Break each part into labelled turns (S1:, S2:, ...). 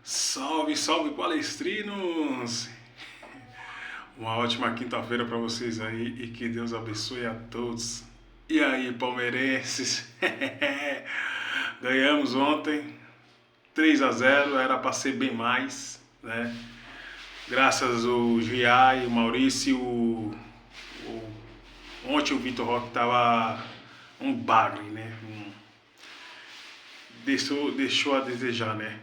S1: Salve, salve palestrinos! Uma ótima quinta-feira para vocês aí e que Deus abençoe a todos. E aí, palmeirenses? Ganhamos ontem 3-0, era para ser bem mais, né? Graças ao Giai, o Maurício, ontem o Vitor Roque tava um bagre, né? Deixou a desejar, né?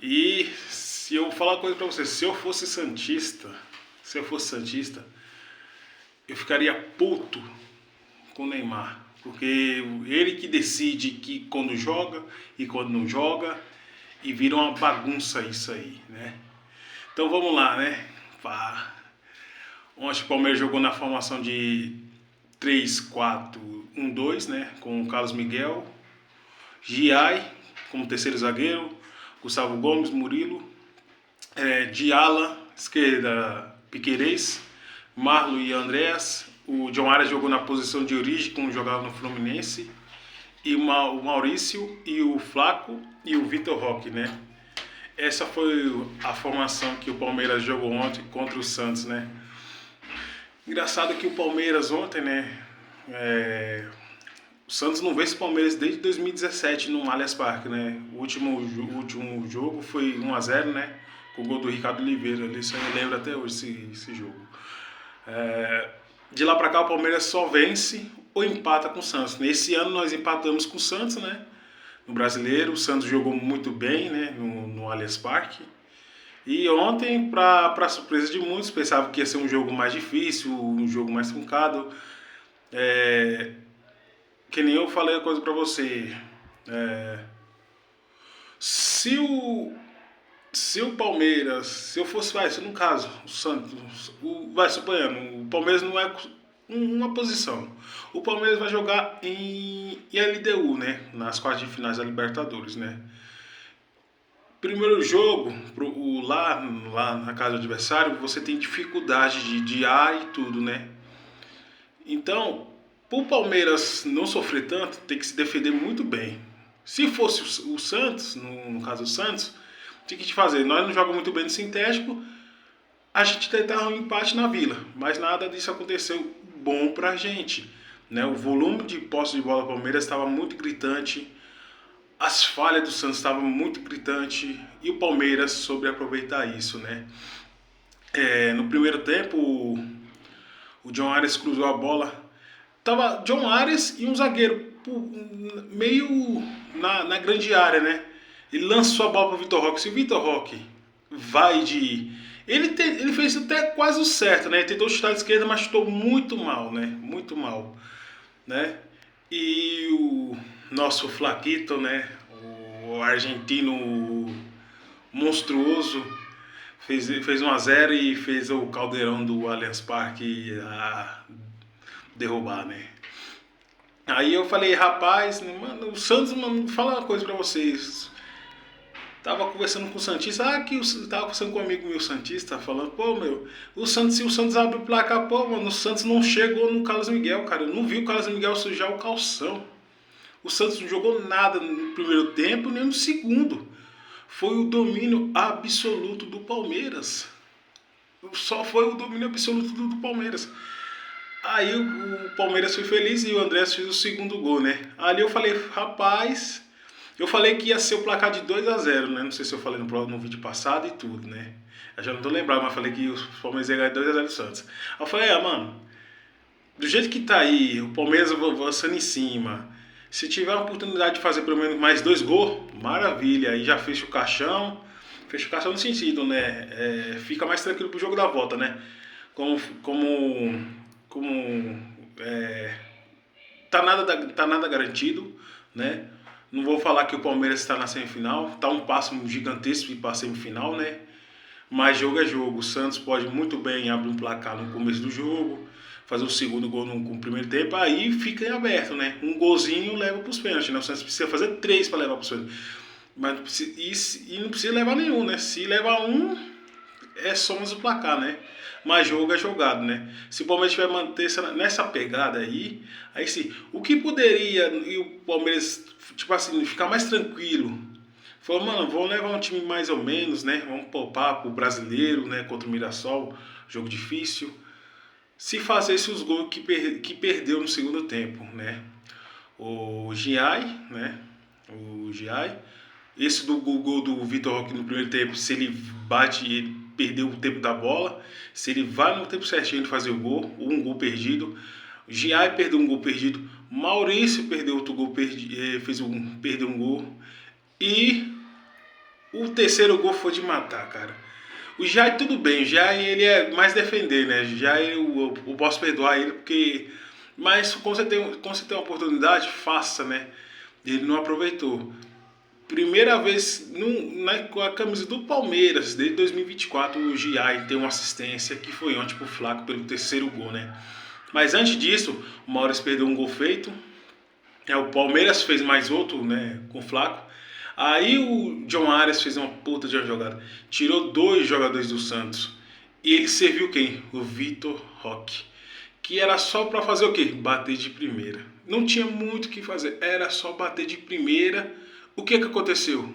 S1: E se eu falar uma coisa pra você, se eu fosse santista, eu ficaria puto com o Neymar, porque ele que decide que quando joga e quando não joga, e vira uma bagunça isso aí, né? Então vamos lá, né? Ontem o Palmeiras jogou na formação de 3-4-1-2, né? Com o Carlos Miguel, Giai como terceiro zagueiro, Gustavo Gomes, Murilo, de ala esquerda Piquerez, Marlon e Andréas. O John Arias jogou na posição de origem, como jogava no Fluminense. E o Maurício e o Flaco e o Vitor Roque, né? Essa foi a formação que o Palmeiras jogou ontem contra o Santos, né? Engraçado que o Palmeiras ontem, né? O Santos não vence o Palmeiras desde 2017 no Allianz Parque, né? O último jogo foi 1-0, né? Com o gol do Ricardo Oliveira. Isso eu me lembro até hoje, esse jogo. De lá pra cá o Palmeiras só vence ou empata com o Santos. Nesse ano nós empatamos com o Santos, né? No Brasileiro, o Santos jogou muito bem, né? No Allianz Parque. E ontem, para surpresa de muitos, pensava que ia ser um jogo mais difícil, um jogo mais truncado. Que nem eu falei a coisa pra você. Se o, se o Palmeiras, se eu fosse, se no caso, o Santos, suponhando, o Palmeiras não é uma posição. O Palmeiras vai jogar em LDU, né? Nas quartas de finais da Libertadores, né? Primeiro jogo, lá na casa do adversário, você tem dificuldade de ar e tudo, né? Então, para o Palmeiras não sofrer tanto, tem que se defender muito bem. Se fosse o Santos, no caso o Santos, tinha que te fazer. Nós não jogamos muito bem no sintético, a gente tentava um empate na Vila, mas nada disso aconteceu bom pra gente, né? O volume de posse de bola do Palmeiras estava muito gritante, as falhas do Santos estavam muito gritantes e o Palmeiras soube aproveitar isso, né? No primeiro tempo, o John Arias cruzou a bola. Tava John Arias e um zagueiro meio na grande área, né? Ele lançou a bola pro Vitor Roque. Se o Vitor Roque vai de... Ele fez até quase o certo, né? Ele tentou chutar de esquerda, mas chutou muito mal, né? Muito mal, né? E o nosso Flaquito, né? O argentino monstruoso fez 1-0 e fez o caldeirão do Allianz Parque derrubar, né? Aí eu falei, rapaz, mano, o Santos, mano, fala uma coisa pra vocês. Tava conversando com o Santista, tava conversando com um amigo meu Santista, falando, pô, meu, se o Santos abre o placar, pô, mano, o Santos não chegou no Carlos Miguel, cara. Eu não vi o Carlos Miguel sujar o calção. O Santos não jogou nada no primeiro tempo, nem no segundo. Foi o domínio absoluto do Palmeiras. Só foi o domínio absoluto do Palmeiras. Aí o Palmeiras foi feliz e o Andrés fez o segundo gol, né? Ali eu falei, rapaz, eu falei que ia ser o placar de 2-0, né? Não sei se eu falei no vídeo passado e tudo, né? Eu já não tô lembrado, mas falei que o Palmeiras ia ganhar 2-0 do Santos. Aí eu falei, mano, do jeito que tá aí, o Palmeiras avançando em cima, se tiver a oportunidade de fazer pelo menos mais 2 gols, maravilha, aí já fecha o caixão. Fecha o caixão no sentido, né? Fica mais tranquilo pro jogo da volta, né? Como tá nada garantido, né? Não vou falar que o Palmeiras está na semifinal, tá um passo gigantesco para a semifinal, né? Mas jogo é jogo. O Santos pode muito bem abrir um placar no começo do jogo, fazer o segundo gol no primeiro tempo, aí fica em aberto, né? Um golzinho leva para os pênaltis, né? O Santos precisa fazer 3 para levar para os pênaltis. Mas não precisa levar nenhum, né? Se levar um, somos o placar, né? Mas jogo é jogado, né? Se o Palmeiras tiver manter nessa pegada aí sim, o que poderia e o Palmeiras, tipo assim, ficar mais tranquilo, Falou, mano, vamos levar um time mais ou menos, né? Vamos poupar pro brasileiro, né? Contra o Mirassol, jogo difícil. Se fazesse os gols que perdeu no segundo tempo, né? O Giai, né? O Giai. Esse do gol do Vitor Roque no primeiro tempo, se ele bate e ele perdeu o tempo da bola, se ele vai no tempo certinho de fazer o gol, ou um gol perdido. O Giai perdeu um gol perdido. Maurício perdeu outro gol perdido, perdeu um gol. E o terceiro gol foi de matar, cara. O Jai tudo bem, o Jai ele é mais defender, né? O Jai eu posso perdoar ele porque. Mas quando você tem uma oportunidade, faça, né? Ele não aproveitou. Primeira vez com a camisa do Palmeiras, desde 2024, o Giai tem uma assistência que foi ontem pro Flaco pelo terceiro gol, né? Mas antes disso, o Maurício perdeu um gol feito. O Palmeiras fez mais outro, né? Com o Flaco. Aí o John Arias fez uma puta de uma jogada. Tirou dois jogadores do Santos. E ele serviu quem? O Vitor Roque. Que era só pra fazer o quê? Bater de primeira. Não tinha muito o que fazer. Era só bater de primeira. O que aconteceu?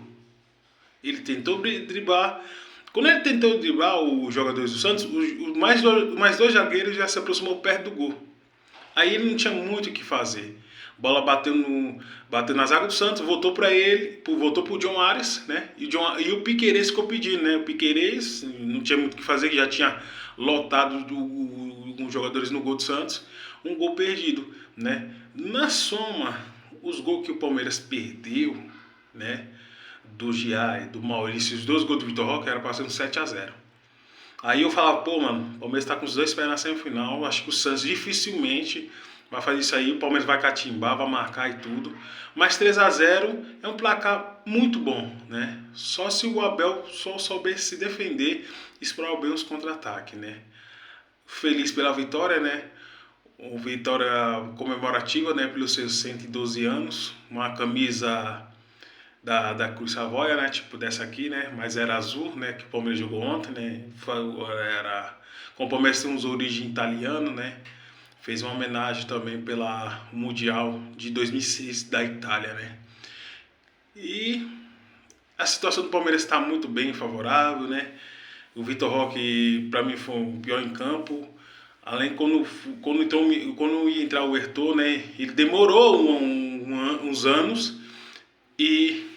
S1: Ele tentou driblar. Quando ele tentou driblar os jogadores do Santos, mais dois zagueiros já se aproximou perto do gol. Aí ele não tinha muito o que fazer. Bola bateu na zaga do Santos, voltou para ele, voltou pro John Arias, né? E o Piquerez ficou pedindo, né? O Piquerez não tinha muito o que fazer, já tinha lotado com jogadores no gol do Santos, um gol perdido, né? Na soma, os gols que o Palmeiras perdeu, né? Do Giai, do Maurício, os dois gols do Vitor Roque era passando 7-0. Aí eu falava, pô, mano, o Palmeiras tá com os dois pés na semifinal, acho que o Santos dificilmente vai fazer isso aí, o Palmeiras vai catimbar, vai marcar e tudo. Mas 3-0 é um placar muito bom, né? Só se o Abel só souber se defender e explorar bem os contra-ataques, né? Feliz pela vitória, né? Uma vitória comemorativa, né? Pelos seus 112 anos. Uma camisa da Cruz Savoia, né? Tipo dessa aqui, né? Mas era azul, né? Que o Palmeiras jogou ontem, né? Com o Palmeiras tem uns origem italiano, né? Fez uma homenagem também pela Mundial de 2006 da Itália, né? E a situação do Palmeiras está muito bem, favorável, né? O Vitor Roque, para mim, foi o pior em campo. Além quando ia entrar o Hertor, né? Ele demorou uns anos e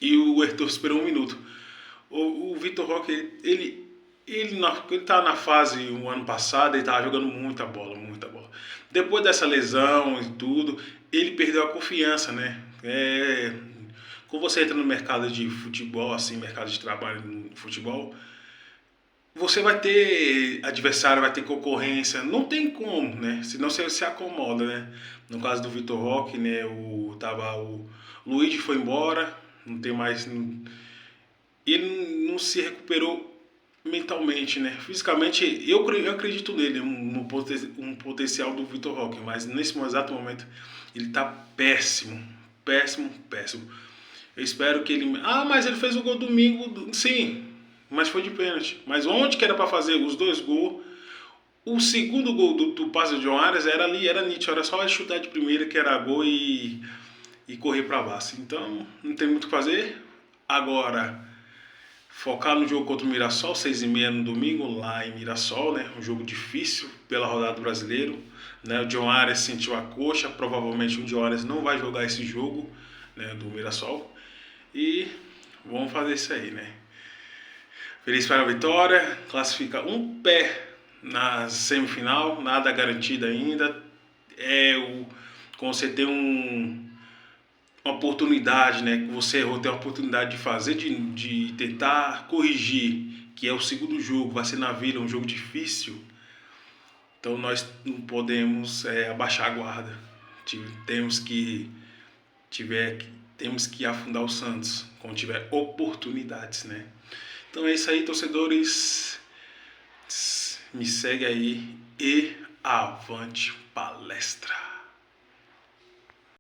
S1: o Hertor esperou um minuto. O Vitor Roque, ele tá na fase o ano passado, ele tava jogando muita bola, muita bola. Depois dessa lesão e tudo, ele perdeu a confiança, né? Quando você entra no mercado de futebol, assim, mercado de trabalho no futebol, você vai ter adversário, vai ter concorrência, não tem como, né? Senão você se acomoda, né? No caso do Vitor Roque, né? O Luigi foi embora, não tem mais. Ele não se recuperou mentalmente, né? Fisicamente, eu acredito nele, um potencial do Vitor Roque, mas nesse exato momento ele tá péssimo, péssimo, péssimo. Eu espero que ele. Ah, mas ele fez o gol domingo, sim, mas foi de pênalti. Mas onde que era para fazer os dois gols? O segundo gol do passe de John Arias era ali, era nítido, era só chutar de primeira que era gol e correr para baixo. Então, não tem muito o que fazer. Agora, focar no jogo contra o Mirassol, 6h30 no domingo, lá em Mirassol, né? Um jogo difícil pela rodada do brasileiro. Né? O John Arias sentiu a coxa, provavelmente o John Arias não vai jogar esse jogo, né, do Mirassol. E vamos fazer isso aí, né? Feliz pela vitória, classifica um pé na semifinal, nada garantido ainda. Quando você tem uma oportunidade, né, que você errou, tem a oportunidade de fazer, de tentar corrigir, que é o segundo jogo, vai ser na Vila, um jogo difícil. Então nós não podemos abaixar a guarda. Temos que afundar o Santos quando tiver oportunidades, né? Então é isso aí, torcedores. Me segue aí e avante palestra.